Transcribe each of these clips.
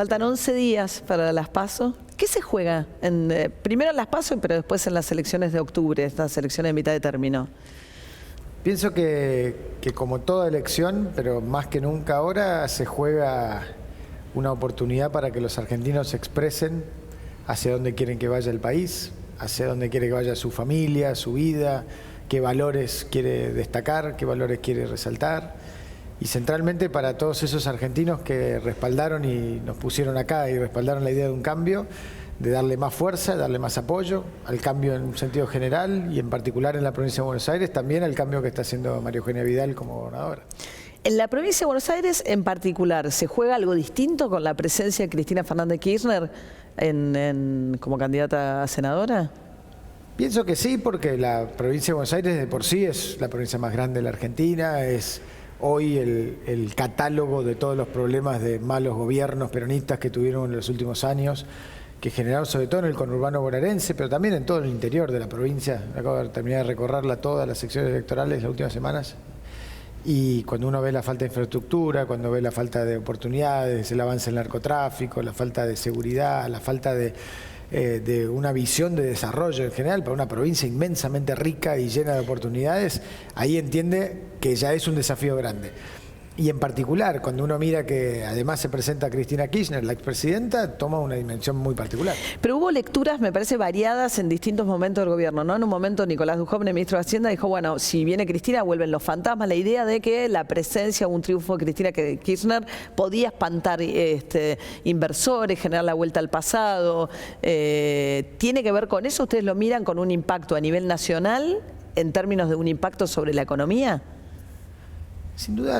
Faltan 11 días para las PASO. ¿Qué se juega? Primero en las PASO, pero después en las elecciones de octubre, estas elecciones de mitad de término. Pienso que como toda elección, pero más que nunca ahora, se juega una oportunidad para que los argentinos se expresen hacia dónde quieren que vaya el país, hacia dónde quiere que vaya su familia, su vida, qué valores quiere destacar, qué valores quiere resaltar. Y centralmente para todos esos argentinos que respaldaron y nos pusieron acá y respaldaron la idea de un cambio, de darle más fuerza, darle más apoyo al cambio en un sentido general y en particular en la provincia de Buenos Aires, también al cambio que está haciendo María Eugenia Vidal como gobernadora. En la provincia de Buenos Aires en particular, ¿se juega algo distinto con la presencia de Cristina Fernández Kirchner como candidata a senadora? Pienso que sí, porque la provincia de Buenos Aires de por sí es la provincia más grande de la Argentina, es hoy el catálogo de todos los problemas de malos gobiernos peronistas que tuvieron en los últimos años, que generaron sobre todo en el conurbano bonaerense, pero también en todo el interior de la provincia. Acabo de terminar de recorrerla todas las secciones electorales las últimas semanas. Y cuando uno ve la falta de infraestructura, cuando ve la falta de oportunidades, el avance del narcotráfico, la falta de seguridad, la falta de una visión de desarrollo en general para una provincia inmensamente rica y llena de oportunidades, ahí entiende que ya es un desafío grande. Y en particular, cuando uno mira que además se presenta Cristina Kirchner, la expresidenta, toma una dimensión muy particular. Pero hubo lecturas, me parece, variadas en distintos momentos del gobierno, ¿no? En un momento Nicolás Dujovne, ministro de Hacienda, dijo, bueno, si viene Cristina vuelven los fantasmas. La idea de que la presencia o un triunfo de Cristina Kirchner podía espantar inversores, generar la vuelta al pasado. ¿Tiene que ver con eso? ¿Ustedes lo miran con un impacto a nivel nacional en términos de un impacto sobre la economía? Sin duda,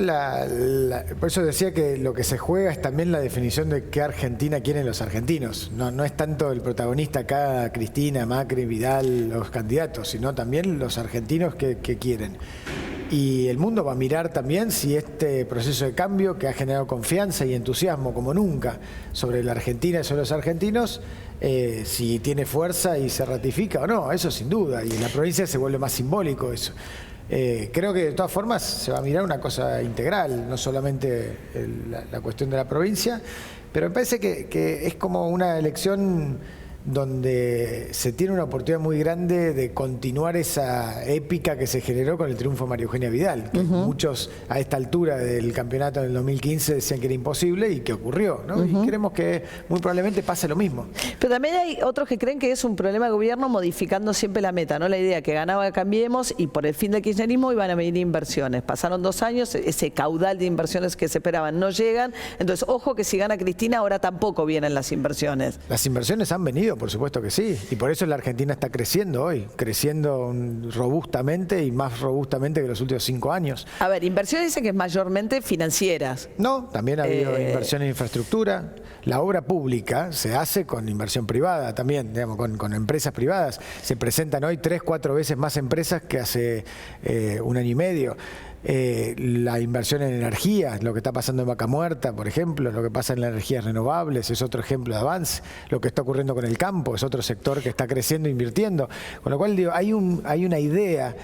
por eso decía que lo que se juega es también la definición de qué Argentina quieren los argentinos. No es tanto el protagonista acá, Cristina, Macri, Vidal, los candidatos, sino también los argentinos que quieren. Y el mundo va a mirar también si este proceso de cambio que ha generado confianza y entusiasmo como nunca sobre la Argentina y sobre los argentinos, si tiene fuerza y se ratifica o no, eso sin duda. Y en la provincia se vuelve más simbólico eso. Creo que de todas formas se va a mirar una cosa integral, no solamente la cuestión de la provincia, pero me parece que es como una elección donde se tiene una oportunidad muy grande de continuar esa épica que se generó con el triunfo de María Eugenia Vidal, que muchos a esta altura del campeonato del 2015 decían que era imposible y que ocurrió, ¿no? Y creemos que muy probablemente pase lo mismo. Pero también hay otros que creen que es un problema de gobierno modificando siempre la meta, ¿no? La idea que ganaba Cambiemos y por el fin del kirchnerismo iban a venir inversiones. Pasaron 2 años, ese caudal de inversiones que se esperaban no llegan, entonces ojo que si gana Cristina ahora tampoco vienen las inversiones. Las inversiones han venido, por supuesto que sí, y por eso la Argentina está creciendo hoy, creciendo robustamente y más robustamente que los últimos 5 años. A ver, inversiones dicen que es mayormente financieras. No, también ha habido inversión en infraestructura. La obra pública se hace con inversión privada también, digamos, con empresas privadas. Se presentan hoy 3, 4 veces más empresas que hace 1 año y medio. La inversión en energía, lo que está pasando en Vaca Muerta, por ejemplo, lo que pasa en las energías renovables es otro ejemplo de avance, lo que está ocurriendo con el campo es otro sector que está creciendo e invirtiendo, con lo cual digo, hay una idea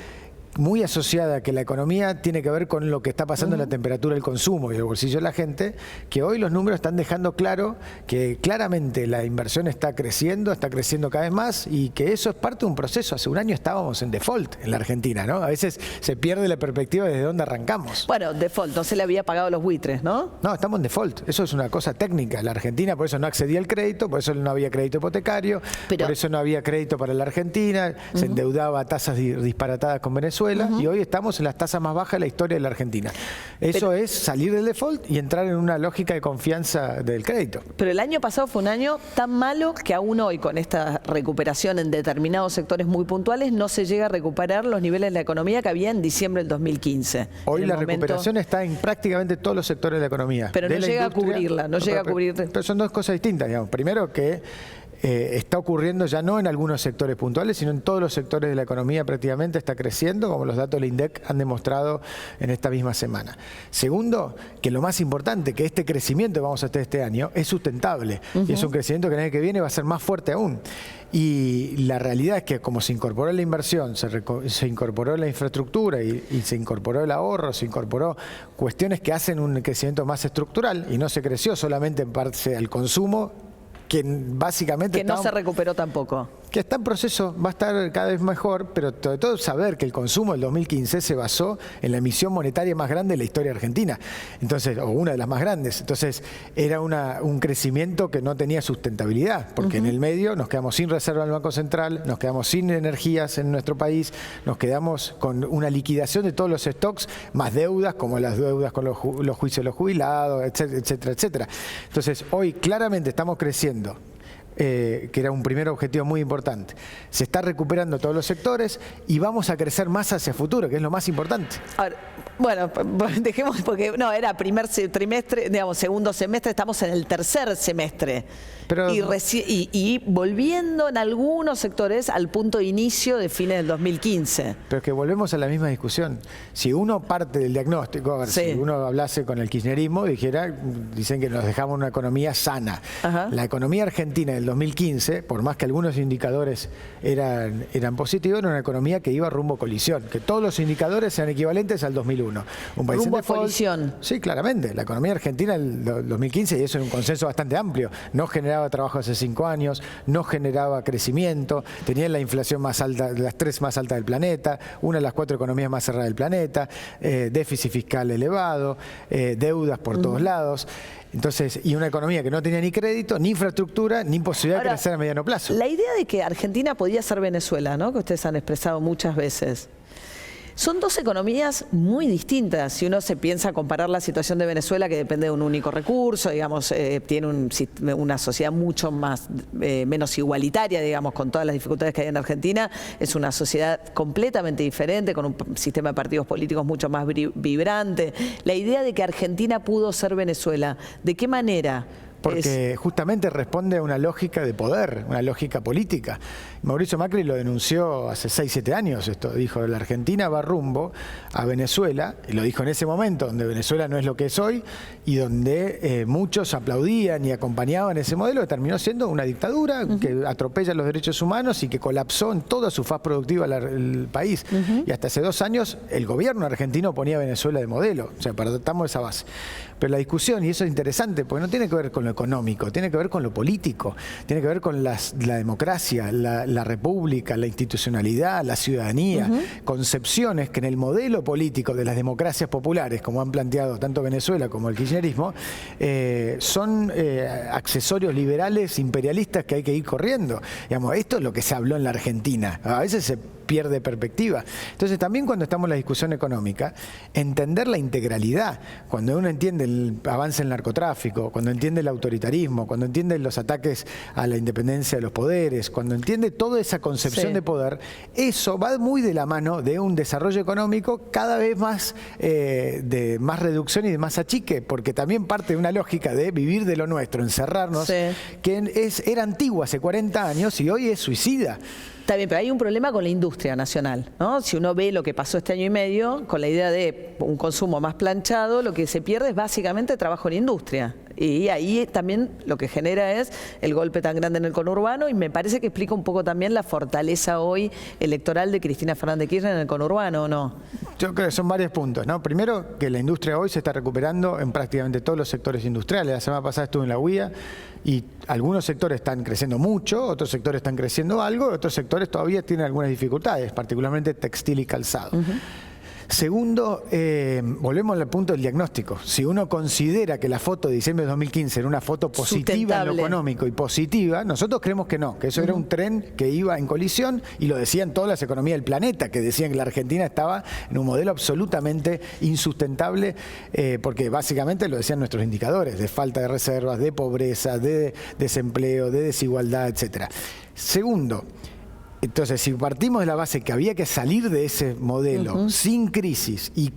muy asociada a que la economía tiene que ver con lo que está pasando en la temperatura del consumo y el bolsillo de la gente, que hoy los números están dejando claro que claramente la inversión está creciendo cada vez más y que eso es parte de un proceso. Hace 1 año estábamos en default en la Argentina, ¿no? A veces se pierde la perspectiva desde dónde arrancamos. Bueno, default, no se le había pagado los buitres, ¿no? No, estamos en default. Eso es una cosa técnica. La Argentina por eso no accedía al crédito, por eso no había crédito hipotecario, por eso no había crédito para la Argentina, se endeudaba a tasas disparatadas con Venezuela. Y hoy estamos en las tasas más bajas de la historia de la Argentina. Eso es salir del default y entrar en una lógica de confianza del crédito. Pero el año pasado fue un año tan malo que aún hoy, con esta recuperación en determinados sectores muy puntuales, no se llega a recuperar los niveles de la economía que había en diciembre del 2015. Hoy la recuperación está en prácticamente todos los sectores de la economía. Pero no llega a cubrirla, no llega a cubrir. Pero son 2 cosas distintas, digamos. Primero que está ocurriendo ya no en algunos sectores puntuales, sino en todos los sectores de la economía prácticamente está creciendo, como los datos del INDEC han demostrado en esta misma semana. Segundo, que lo más importante, que este crecimiento que vamos a tener este año es sustentable y es un crecimiento que el año que viene va a ser más fuerte aún. Y la realidad es que como se incorporó la inversión, se incorporó la infraestructura y se incorporó el ahorro, se incorporó cuestiones que hacen un crecimiento más estructural y no se creció solamente en parte al consumo, que básicamente... Que no se recuperó tampoco. Que está en proceso, va a estar cada vez mejor, pero sobre todo saber que el consumo del 2015 se basó en la emisión monetaria más grande de la historia argentina, entonces, o una de las más grandes. Entonces era un crecimiento que no tenía sustentabilidad, porque en el medio nos quedamos sin reserva del Banco Central, nos quedamos sin energías en nuestro país, nos quedamos con una liquidación de todos los stocks, más deudas, como las deudas con los juicios de los jubilados, etcétera, etcétera, etcétera. Entonces hoy claramente estamos creciendo. Que era un primer objetivo muy importante. Se está recuperando todos los sectores y vamos a crecer más hacia futuro, que es lo más importante. Ahora, bueno, dejemos, porque no, era primer trimestre, digamos, segundo semestre, estamos en el tercer semestre. Pero, y volviendo en algunos sectores al punto de inicio de fines del 2015. Pero es que volvemos a la misma discusión. Si uno parte del diagnóstico, a ver, si uno hablase con el kirchnerismo, dicen que nos dejamos una economía sana. La economía argentina del 2015, por más que algunos indicadores eran positivos, era una economía que iba rumbo a colisión, que todos los indicadores sean equivalentes al 2001. Un país rumbo a colisión. Sí, claramente. La economía argentina del 2015, y eso es un consenso bastante amplio, no generaba trabajo hace 5 años, no generaba crecimiento, tenía la inflación más alta, las 3 más altas del planeta, una de las 4 economías más cerradas del planeta, déficit fiscal elevado, deudas por todos lados. Entonces, y una economía que no tenía ni crédito, ni infraestructura, ni posibilidad de crecer a mediano plazo. La idea de que Argentina podía ser Venezuela, ¿no?, que ustedes han expresado muchas veces. Son dos economías muy distintas. Si uno se piensa comparar la situación de Venezuela, que depende de un único recurso, digamos, tiene una sociedad mucho más menos igualitaria, digamos, con todas las dificultades que hay en Argentina, es una sociedad completamente diferente, con un sistema de partidos políticos mucho más vibrante. La idea de que Argentina pudo ser Venezuela, ¿de qué manera? Porque justamente responde a una lógica de poder, una lógica política. Mauricio Macri lo denunció hace 6, 7 años esto. Dijo, la Argentina va rumbo a Venezuela, y lo dijo en ese momento, donde Venezuela no es lo que es hoy, y donde muchos aplaudían y acompañaban ese modelo, que terminó siendo una dictadura que atropella los derechos humanos y que colapsó en toda su faz productiva el país. Y hasta hace 2 años el gobierno argentino ponía a Venezuela de modelo. O sea, partamos de esa base. Pero la discusión, y eso es interesante, porque no tiene que ver con lo económico, tiene que ver con lo político, tiene que ver con la democracia, la república, la institucionalidad, la ciudadanía, concepciones que en el modelo político de las democracias populares, como han planteado tanto Venezuela como el kirchnerismo, son accesorios liberales imperialistas que hay que ir corriendo. Digamos, esto es lo que se habló en la Argentina. A veces se pierde perspectiva. Entonces también cuando estamos en la discusión económica, entender la integralidad, cuando uno entiende el avance del narcotráfico, cuando entiende el autoritarismo, cuando entiende los ataques a la independencia de los poderes, cuando entiende toda esa concepción de poder, eso va muy de la mano de un desarrollo económico cada vez más de más reducción y de más achique, porque también parte de una lógica de vivir de lo nuestro, encerrarnos, que era antigua hace 40 años y hoy es suicida. Está bien, pero hay un problema con la industria nacional, ¿no? Si uno ve lo que pasó este año y medio, con la idea de un consumo más planchado, lo que se pierde es básicamente trabajo en industria. Y ahí también lo que genera es el golpe tan grande en el conurbano, y me parece que explica un poco también la fortaleza hoy electoral de Cristina Fernández de Kirchner en el conurbano, ¿o no? Yo creo que son varios puntos, ¿no? Primero, que la industria hoy se está recuperando en prácticamente todos los sectores industriales. La semana pasada estuve en la UIA y algunos sectores están creciendo mucho, otros sectores están creciendo algo, otros sectores todavía tienen algunas dificultades, particularmente textil y calzado. Segundo, volvemos al punto del diagnóstico. Si uno considera que la foto de diciembre de 2015 era una foto positiva en lo económico y positiva, nosotros creemos que no, que eso era un tren que iba en colisión, y lo decían todas las economías del planeta, que decían que la Argentina estaba en un modelo absolutamente insustentable, porque básicamente lo decían nuestros indicadores, de falta de reservas, de pobreza, de desempleo, de desigualdad, etcétera. Segundo, Entonces, si partimos de la base que había que salir de ese modelo sin crisis y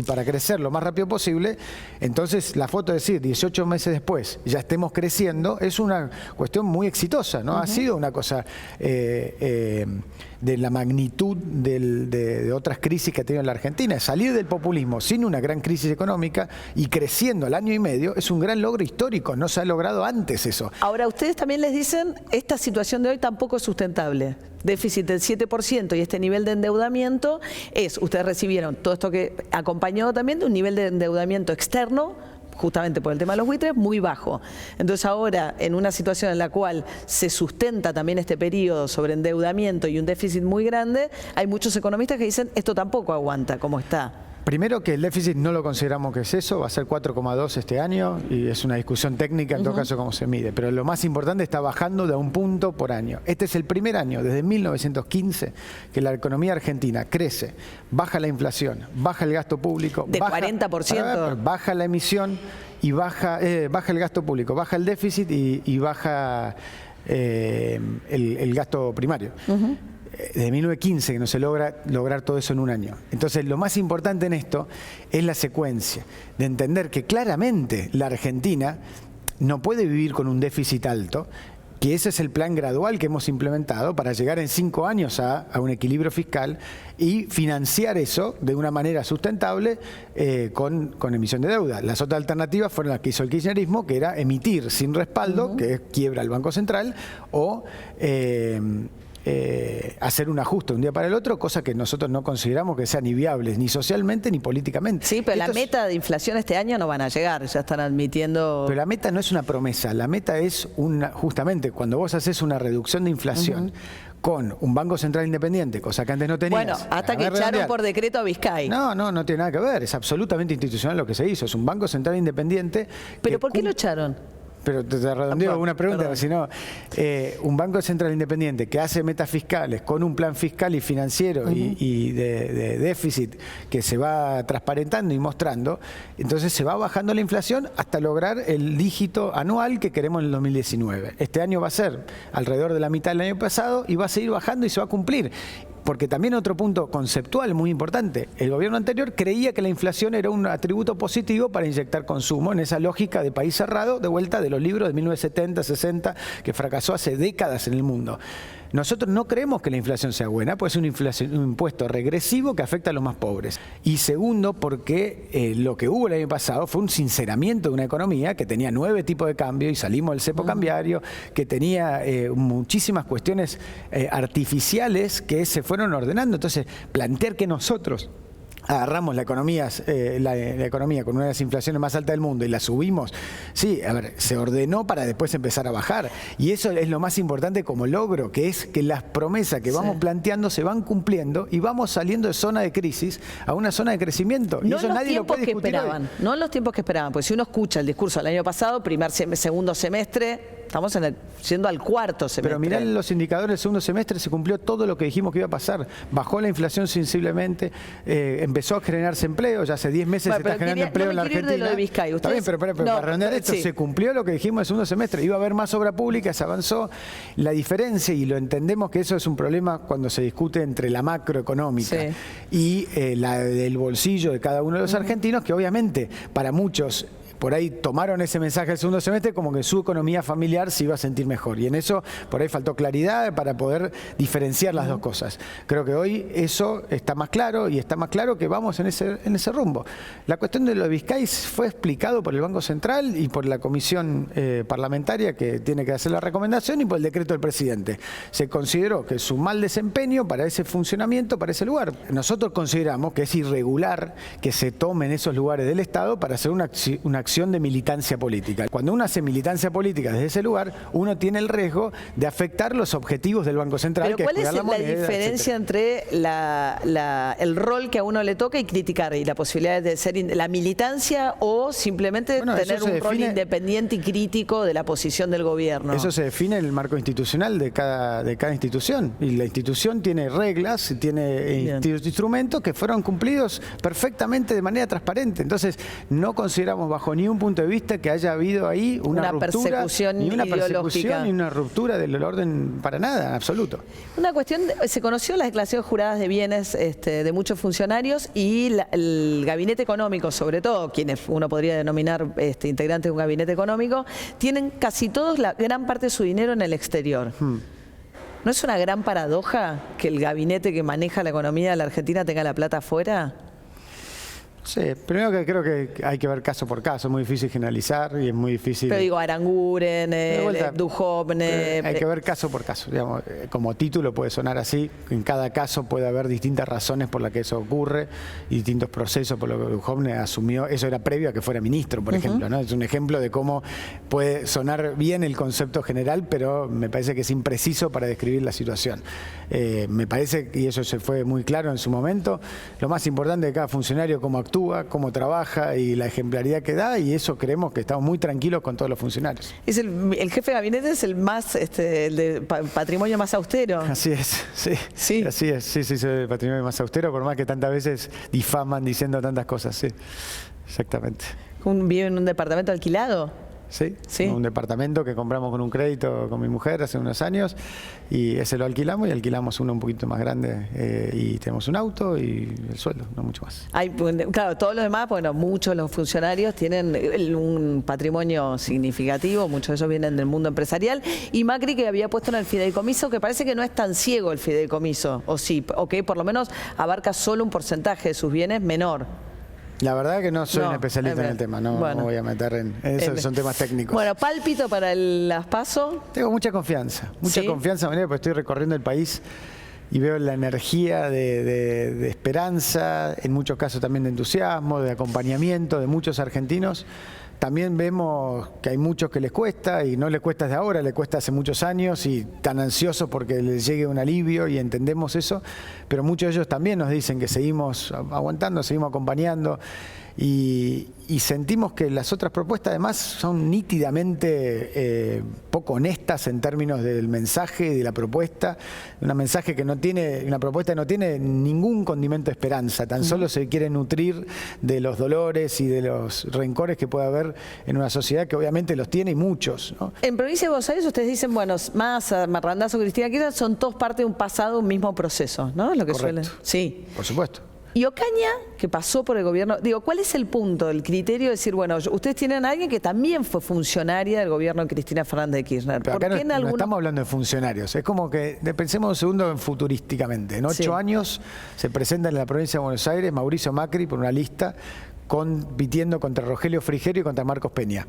para crecer lo más rápido posible, entonces la foto de decir 18 meses después ya estemos creciendo es una cuestión muy exitosa, ¿no? Ha sido una cosa de la magnitud de otras crisis que ha tenido la Argentina. Salir del populismo sin una gran crisis económica y creciendo al año y medio es un gran logro histórico, no se ha logrado antes eso. Ahora, ustedes también les dicen, esta situación de hoy tampoco es sustentable. Déficit del 7% y este nivel de endeudamiento ustedes recibieron todo esto que acompañó también de un nivel de endeudamiento externo, justamente por el tema de los buitres, muy bajo. Entonces ahora, en una situación en la cual se sustenta también este periodo sobre endeudamiento y un déficit muy grande, hay muchos economistas que dicen, esto tampoco aguanta como está. Primero que el déficit no lo consideramos que es eso, va a ser 4,2 este año y es una discusión técnica en todo caso cómo se mide, pero lo más importante está bajando de 1 punto por año. Este es el primer año desde 1915 que la economía argentina crece, baja la inflación, baja el gasto público, de 40%. Baja la emisión y baja el gasto público, baja el déficit y baja el gasto primario. Desde 1915 que no se logra lograr todo eso en un año. Entonces, lo más importante en esto es la secuencia, de entender que claramente la Argentina no puede vivir con un déficit alto, que ese es el plan gradual que hemos implementado para llegar en 5 años a un equilibrio fiscal y financiar eso de una manera sustentable con emisión de deuda. Las otras alternativas fueron las que hizo el kirchnerismo, que era emitir sin respaldo, que es quiebra el Banco Central, o hacer un ajuste un día para el otro, cosa que nosotros no consideramos que sea ni viable, ni socialmente ni políticamente. Sí, pero la meta de inflación este año no van a llegar, ya están admitiendo... Pero la meta no es una promesa, la meta es justamente cuando vos haces una reducción de inflación con un Banco Central independiente, cosa que antes no tenías. Bueno, hasta que echaron por decreto a Vizcay. No tiene nada que ver, es absolutamente institucional lo que se hizo, es un Banco Central independiente. ¿Pero por qué lo echaron? Pero te redondeo una pregunta, si no, un Banco Central independiente que hace metas fiscales con un plan fiscal y financiero y de déficit que se va transparentando y mostrando, entonces se va bajando la inflación hasta lograr el dígito anual que queremos en el 2019. Este año va a ser alrededor de la mitad del año pasado y va a seguir bajando y se va a cumplir. Porque también otro punto conceptual muy importante, el gobierno anterior creía que la inflación era un atributo positivo para inyectar consumo en esa lógica de país cerrado, de vuelta de los libros de 1970, 60, que fracasó hace décadas en el mundo. Nosotros no creemos que la inflación sea buena, pues es un impuesto regresivo que afecta a los más pobres. Y segundo, porque lo que hubo el año pasado fue un sinceramiento de una economía que tenía 9 tipos de cambio y salimos del cepo cambiario, que tenía muchísimas cuestiones artificiales que se fueron ordenando. Entonces, plantear que nosotros agarramos la economía con una de las inflaciones más altas del mundo y la subimos, sí, a ver, se ordenó para después empezar a bajar. Y eso es lo más importante como logro, que es que las promesas que vamos planteando se van cumpliendo y vamos saliendo de zona de crisis a una zona de crecimiento. Y no eso en los nadie lo tiempos puede que discutir esperaban, hoy. no en los tiempos que esperaban, porque si uno escucha el discurso del año pasado, segundo semestre, estamos yendo al cuarto semestre. Pero mirá los indicadores del segundo semestre, se cumplió todo lo que dijimos que iba a pasar. Bajó la inflación sensiblemente, empezó a generarse empleo, ya hace 10 meses se está generando empleo en la Argentina. De lo de Vizcay. Está bien, pero para redondear esto, se cumplió lo que dijimos el segundo semestre. Iba a haber más obra pública, se avanzó. La diferencia, y lo entendemos que eso es un problema cuando se discute entre la macroeconómica y la del bolsillo de cada uno de los argentinos, que obviamente para muchos por ahí tomaron ese mensaje del segundo semestre como que su economía familiar se iba a sentir mejor. Y en eso por ahí faltó claridad para poder diferenciar las dos cosas. Creo que hoy eso está más claro y está más claro que vamos en ese rumbo. La cuestión de lo de Vizcay fue explicado por el Banco Central y por la comisión parlamentaria que tiene que hacer la recomendación y por el decreto del presidente. Se consideró que su mal desempeño para ese funcionamiento, para ese lugar. Nosotros consideramos que es irregular que se tomen esos lugares del Estado para hacer una acción de militancia política. Cuando uno hace militancia política desde ese lugar, uno tiene el riesgo de afectar los objetivos del Banco Central. Pero ¿cuál es la diferencia entre el rol que a uno le toca y criticar y la posibilidad de ser la militancia o simplemente tener un rol independiente y crítico de la posición del gobierno? Eso se define en el marco institucional de cada institución. Y la institución tiene reglas, tiene instrumentos que fueron cumplidos perfectamente de manera transparente. Entonces, no consideramos bajo ni un punto de vista que haya habido ahí una ruptura, persecución ni una ideológica. persecución, ni una ruptura del orden para nada, en absoluto. Una cuestión, se conoció las declaraciones juradas de bienes de muchos funcionarios y el gabinete económico, sobre todo, quienes uno podría denominar integrantes de un gabinete económico, tienen casi todos la gran parte de su dinero en el exterior. ¿No es una gran paradoja que el gabinete que maneja la economía de la Argentina tenga la plata afuera? Sí, primero que creo que hay que ver caso por caso, es muy difícil generalizar y es muy difícil... Pero digo, Aranguren, Duhovne... Hay que ver caso por caso, digamos, como título puede sonar así, en cada caso puede haber distintas razones por las que eso ocurre y distintos procesos por los que Duhovne asumió, eso era previo a que fuera ministro, por ejemplo, ¿no? Es un ejemplo de cómo puede sonar bien el concepto general, pero me parece que es impreciso para describir la situación. Me parece, y eso se fue muy claro en su momento, lo más importante de cada funcionario, cómo actúa, cómo trabaja y la ejemplaridad que da, y eso creemos que estamos muy tranquilos con todos los funcionarios. Es el jefe de gabinete es el más, el de patrimonio más austero. Así es, sí. Sí. Así es, sí, soy el patrimonio más austero, por más que tantas veces difaman diciendo tantas cosas, sí, exactamente. ¿Vive en un departamento alquilado? Sí, Sí. Un departamento que compramos con un crédito con mi mujer hace unos años y ese lo alquilamos y alquilamos uno un poquito más grande y tenemos un auto y el sueldo, no mucho más. Claro, todos los demás, bueno, muchos de los funcionarios tienen un patrimonio significativo, muchos de ellos vienen del mundo empresarial, y Macri que había puesto en el fideicomiso, que parece que no es tan ciego el fideicomiso, o sí, o que por lo menos abarca solo un porcentaje de sus bienes menor. La verdad que no soy un especialista en el tema, no me voy a meter en eso, son temas técnicos. Bueno, pálpito para las PASO. Tengo mucha confianza, María, porque estoy recorriendo el país y veo la energía de esperanza, en muchos casos también de entusiasmo, de acompañamiento de muchos argentinos. También vemos que hay muchos que les cuesta, y no les cuesta desde ahora, les cuesta hace muchos años y tan ansiosos porque les llegue un alivio y entendemos eso, pero muchos de ellos también nos dicen que seguimos aguantando, seguimos acompañando y sentimos que las otras propuestas además son nítidamente poco honestas en términos del mensaje y de la propuesta, una propuesta que no tiene ningún condimento de esperanza, tan solo se quiere nutrir de los dolores y de los rencores que puede haber en una sociedad que obviamente los tiene y muchos, ¿no? En Provincia de Buenos Aires ustedes dicen, bueno, Massa, Randazzo, Cristina Kirchner son todos parte de un pasado, un mismo proceso, ¿no? Lo que Correcto. Sí. Por supuesto. Y Ocaña, que pasó por el gobierno, digo, ¿cuál es el punto, el criterio de decir, bueno, ustedes tienen a alguien que también fue funcionaria del gobierno de Cristina Fernández de Kirchner? Pero acá no estamos hablando de funcionarios, es como que pensemos un segundo futurísticamente. En 8 años se presenta en la provincia de Buenos Aires Mauricio Macri por una lista compitiendo contra Rogelio Frigerio y contra Marcos Peña.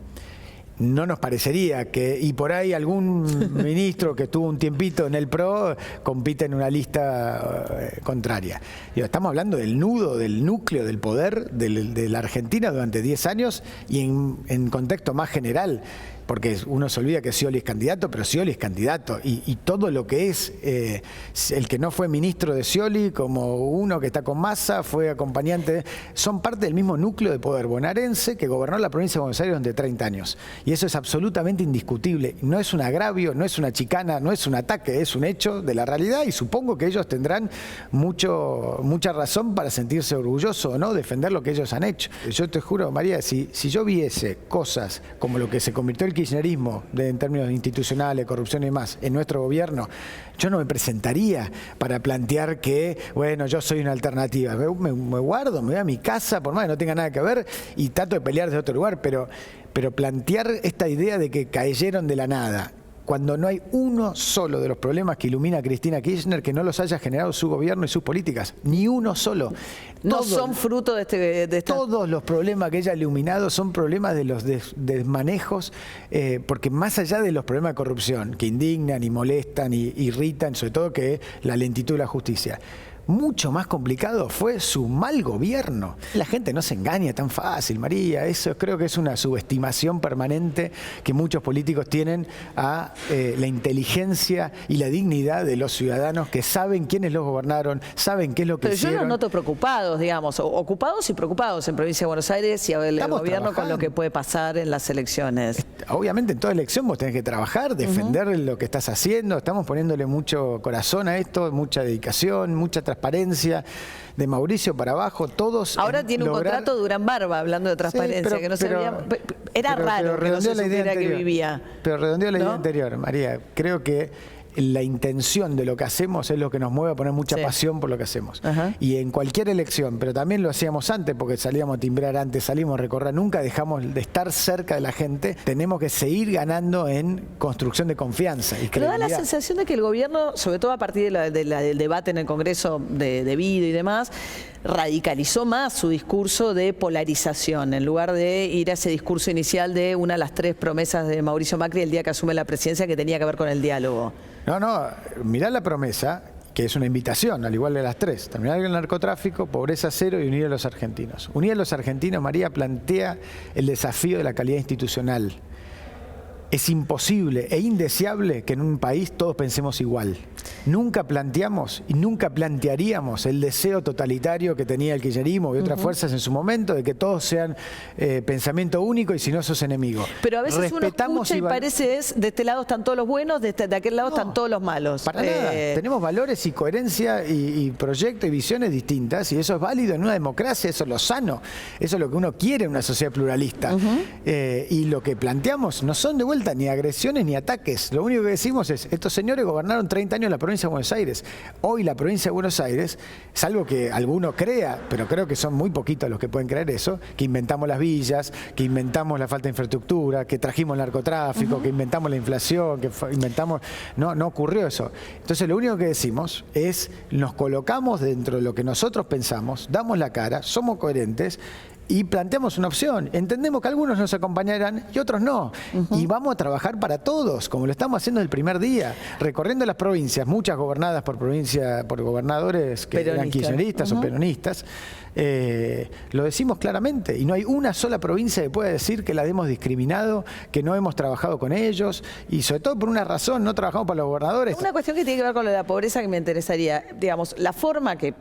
No nos parecería que, y por ahí algún ministro que estuvo un tiempito en el PRO compite en una lista contraria. Estamos hablando del nudo, del núcleo del poder de la Argentina durante 10 años y en contexto más general, porque uno se olvida que Scioli es candidato, pero Scioli es candidato y todo lo que es el que no fue ministro de Scioli, como uno que está con Massa, fue acompañante, son parte del mismo núcleo de poder bonaerense que gobernó la provincia de Buenos Aires durante 30 años. Y eso es absolutamente indiscutible. No es un agravio, no es una chicana, no es un ataque, es un hecho de la realidad y supongo que ellos tendrán mucha razón para sentirse orgullosos o no, defender lo que ellos han hecho. Yo te juro, María, si yo viese cosas como lo que se convirtió el kirchnerismo en términos institucionales, corrupción y demás, en nuestro gobierno, yo no me presentaría para plantear que, bueno, yo soy una alternativa. Me guardo, me voy a mi casa, por más que no tenga nada que ver, y trato de pelear desde otro lugar, pero plantear esta idea de que cayeron de la nada, cuando no hay uno solo de los problemas que ilumina a Cristina Kirchner que no los haya generado su gobierno y sus políticas, ni uno solo. No son fruto de esta... Todos los problemas que ella ha iluminado son problemas de los desmanejos, porque más allá de los problemas de corrupción, que indignan y molestan y irritan, sobre todo que la lentitud de la justicia, mucho más complicado fue su mal gobierno. La gente no se engaña tan fácil, María. Eso creo que es una subestimación permanente que muchos políticos tienen a la inteligencia y la dignidad de los ciudadanos que saben quiénes los gobernaron, saben qué es lo que hicieron. Pero yo los noto preocupados, digamos, ocupados y preocupados en Provincia de Buenos Aires y el gobierno con lo que puede pasar en las elecciones. Obviamente en toda elección vos tenés que trabajar, defender lo que estás haciendo. Estamos poniéndole mucho corazón a esto, mucha dedicación, mucha trabajo transparencia, de Mauricio para abajo, todos. Ahora tiene un contrato de Durán Barba, hablando de transparencia, que no se veía. Era raro que no se supiera que vivía. Pero redondeó la idea anterior, María. Creo que la intención de lo que hacemos es lo que nos mueve a poner mucha pasión por lo que hacemos. Y en cualquier elección, pero también lo hacíamos antes porque salíamos a timbrar antes, salimos a recorrer, nunca dejamos de estar cerca de la gente. Tenemos que seguir ganando en construcción de confianza y pero da credibilidad. la sensación de que el gobierno, sobre todo a partir del debate en el Congreso de Vido y demás, radicalizó más su discurso de polarización, en lugar de ir a ese discurso inicial de una de las 3 promesas de Mauricio Macri el día que asume la presidencia, que tenía que ver con el diálogo. No, mirá la promesa, que es una invitación, al igual de las 3. Terminar el narcotráfico, pobreza cero y unir a los argentinos. Unir a los argentinos, María, plantea el desafío de la calidad institucional. Es imposible e indeseable que en un país todos pensemos igual. Nunca planteamos y nunca plantearíamos el deseo totalitario que tenía el kirchnerismo y otras fuerzas en su momento de que todos sean pensamiento único y si no sos enemigo. Pero a veces uno escucha y parece de este lado están todos los buenos, de aquel lado están todos los malos. Para nada. Tenemos valores y coherencia y proyectos y visiones distintas y eso es válido en una democracia, eso es lo sano, eso es lo que uno quiere en una sociedad pluralista. Y lo que planteamos no son de vuelta ni agresiones ni ataques. Lo único que decimos es, estos señores gobernaron 30 años la provincia de Buenos Aires. Hoy la provincia de Buenos Aires, salvo que alguno crea, pero creo que son muy poquitos los que pueden creer eso, que inventamos las villas, que inventamos la falta de infraestructura, que trajimos el narcotráfico, que inventamos la inflación, que inventamos... No ocurrió eso. Entonces lo único que decimos es, nos colocamos dentro de lo que nosotros pensamos, damos la cara, somos coherentes, y planteamos una opción. Entendemos que algunos nos acompañarán y otros no. Y vamos a trabajar para todos, como lo estamos haciendo el primer día, recorriendo las provincias, muchas gobernadas por gobernadores que eran kirchneristas o peronistas. Lo decimos claramente y no hay una sola provincia que pueda decir que la hemos discriminado, que no hemos trabajado con ellos y sobre todo por una razón, no trabajamos para los gobernadores. Una cuestión que tiene que ver con lo de la pobreza que me interesaría, digamos, la forma que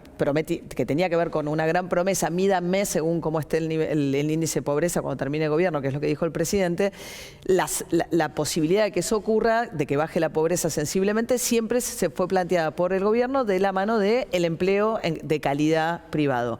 tenía que ver con una gran promesa, mídanme según cómo esté el índice de pobreza cuando termine el gobierno, que es lo que dijo el presidente, la posibilidad de que eso ocurra, de que baje la pobreza sensiblemente, siempre se fue planteada por el gobierno de la mano del empleo de calidad privado.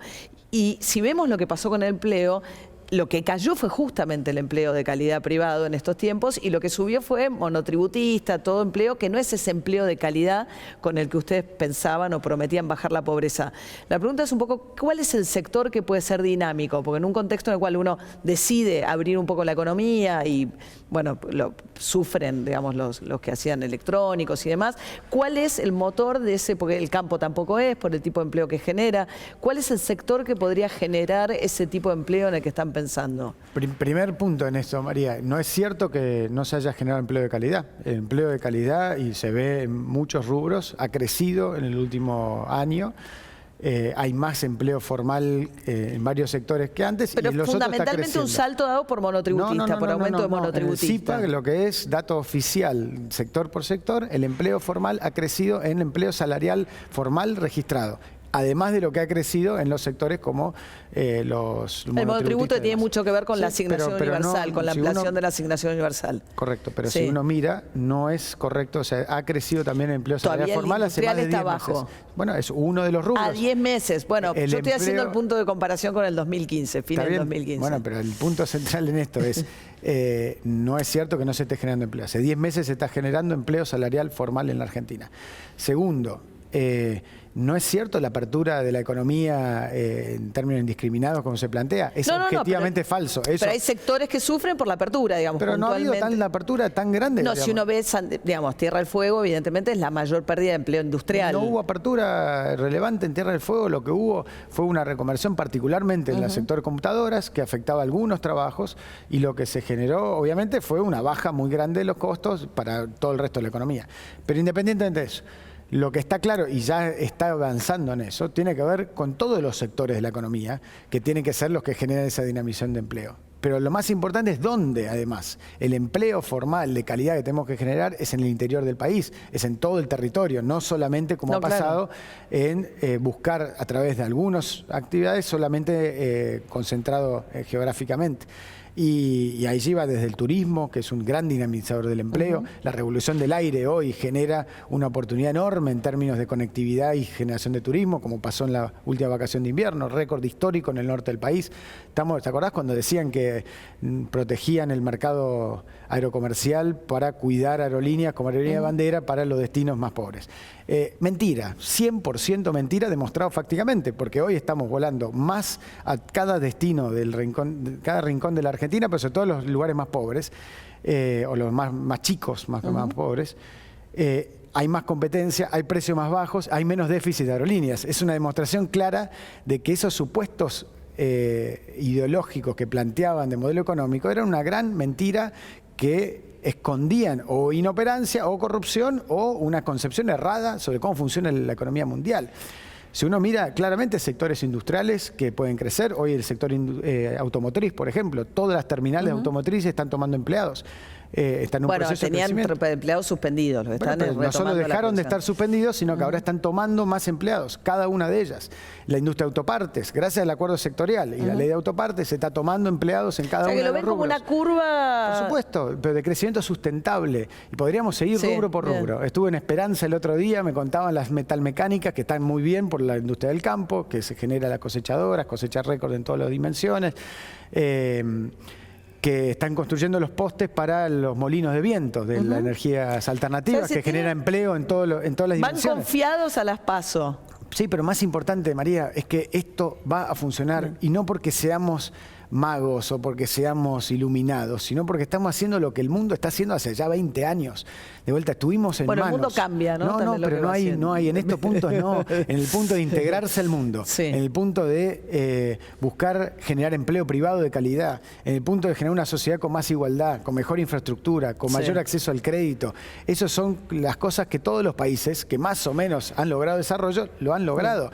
Y si vemos lo que pasó con el empleo, lo que cayó fue justamente el empleo de calidad privado en estos tiempos y lo que subió fue monotributista, todo empleo que no es ese empleo de calidad con el que ustedes pensaban o prometían bajar la pobreza. La pregunta es un poco, ¿cuál es el sector que puede ser dinámico? Porque en un contexto en el cual uno decide abrir un poco la economía y, bueno, sufren, digamos, los que hacían electrónicos y demás, ¿cuál es el motor de ese, porque el campo tampoco es, por el tipo de empleo que genera, ¿cuál es el sector que podría generar ese tipo de empleo en el que están pensando? Primer punto en esto, María, no es cierto que no se haya generado empleo de calidad. El empleo de calidad, y se ve en muchos rubros, ha crecido en el último año. Hay más empleo formal en varios sectores que antes. Pero y los fundamentalmente otros un salto dado por monotributista, por aumento de monotributista. En el CIPA, lo que es dato oficial, sector por sector, el empleo formal ha crecido en empleo salarial formal registrado. Además de lo que ha crecido en los sectores como los el monotributo tiene mucho que ver con la asignación universal, con la ampliación de la asignación universal. Correcto, pero si uno mira, no es correcto. O sea, ha crecido también el empleo salarial formal hace más de 10 meses. Bueno, es uno de los rubros. A 10 meses. Bueno, yo estoy haciendo el punto de comparación con el 2015, fin del 2015. Bueno, pero el punto central en esto es, no es cierto que no se esté generando empleo. Hace 10 meses se está generando empleo salarial formal en la Argentina. Segundo, no es cierto la apertura de la economía en términos indiscriminados como se plantea. Es objetivamente falso. Eso. Pero hay sectores que sufren por la apertura, digamos. Pero no ha habido la apertura tan grande. No, digamos. Si uno ve, digamos, Tierra del Fuego, evidentemente es la mayor pérdida de empleo industrial. No hubo apertura relevante en Tierra del Fuego. Lo que hubo fue una reconversión particularmente en el sector de computadoras que afectaba algunos trabajos y lo que se generó, obviamente, fue una baja muy grande de los costos para todo el resto de la economía. Pero independientemente de eso, lo que está claro, y ya está avanzando en eso, tiene que ver con todos los sectores de la economía, que tienen que ser los que generan esa dinamización de empleo. Pero lo más importante es dónde, además. El empleo formal de calidad que tenemos que generar es en el interior del país, es en todo el territorio, no solamente como ha pasado en buscar a través de algunas actividades solamente concentrado geográficamente. Y allí va desde el turismo, que es un gran dinamizador del empleo. La revolución del aire hoy genera una oportunidad enorme en términos de conectividad y generación de turismo, como pasó en la última vacación de invierno, récord histórico en el norte del país. ¿Te acordás cuando decían que protegían el mercado aerocomercial para cuidar aerolíneas como aerolínea de bandera para los destinos más pobres? Mentira, 100% mentira, demostrado fácticamente, porque hoy estamos volando más a cada destino cada rincón de la Argentina, pero sobre todo los lugares más pobres, o los más chicos, más pobres. Hay más competencia, hay precios más bajos, hay menos déficit de aerolíneas. Es una demostración clara de que esos supuestos ideológicos que planteaban de modelo económico eran una gran mentira que escondían o inoperancia o corrupción o una concepción errada sobre cómo funciona la economía mundial. Si uno mira claramente sectores industriales que pueden crecer, hoy el sector automotriz, por ejemplo, todas las terminales automotrices están tomando empleados. Están en un proceso de crecimiento. Tenían empleados suspendidos. Los están no solo dejaron de estar suspendidos, sino que ahora están tomando más empleados, cada una de ellas. La industria de autopartes, gracias al acuerdo sectorial y la ley de autopartes, se está tomando empleados en cada uno de los rubros. O sea, que lo ven como una curva... Por supuesto, pero de crecimiento sustentable. Y podríamos seguir rubro por rubro. Estuve en Esperanza el otro día, me contaban las metalmecánicas que están muy bien por la industria del campo, que se genera las cosechadoras, cosechar récord en todas las dimensiones. Que están construyendo los postes para los molinos de viento de las energías alternativas, que genera empleo en todas las dimensiones. Van confiados a las PASO. Sí, pero más importante, María, es que esto va a funcionar y no porque seamos magos o porque seamos iluminados, sino porque estamos haciendo lo que el mundo está haciendo hace ya 20 años. De vuelta, estuvimos en manos. El mundo cambia, ¿no? No, pero no hay en estos puntos, no. En el punto de integrarse al mundo, en el punto de buscar generar empleo privado de calidad, en el punto de generar una sociedad con más igualdad, con mejor infraestructura, con mayor acceso al crédito. Esas son las cosas que todos los países que más o menos han logrado desarrollo, lo han logrado.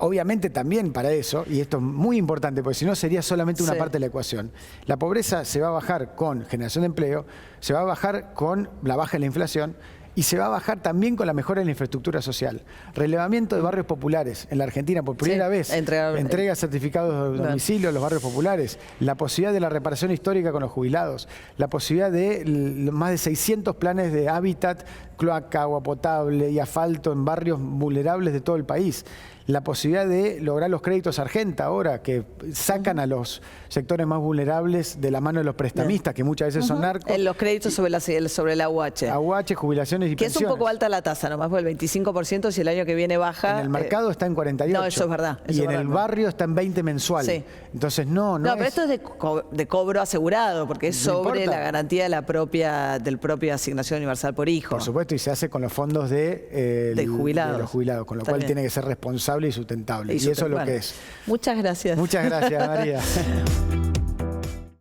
Obviamente también para eso, y esto es muy importante, porque si no sería solamente una parte de la ecuación, la pobreza se va a bajar con generación de empleo, se va a bajar con la baja de la inflación y se va a bajar también con la mejora de la infraestructura social. Relevamiento de barrios populares en la Argentina por primera vez, entrega certificados de domicilio a los barrios populares, la posibilidad de la reparación histórica con los jubilados, la posibilidad de más de 600 planes de hábitat, cloaca, agua potable y asfalto en barrios vulnerables de todo el país. La posibilidad de lograr los créditos Argenta ahora, que sacan a los sectores más vulnerables de la mano de los prestamistas, que muchas veces son narcos. Los créditos sobre el AUH. AUH, jubilaciones y pensiones. Que es un poco alta la tasa, nomás por el 25%, si el año que viene baja... En el mercado está en 48. No, eso es verdad. Y en el barrio está en 20 mensual. Entonces no pero esto es de cobro asegurado, porque es sobre la garantía de del propia asignación universal por hijo. Por supuesto, y se hace con los fondos de los jubilados, con lo cual tiene que ser responsable y sustentable. Y eso es lo que es. Muchas gracias. Muchas gracias, María.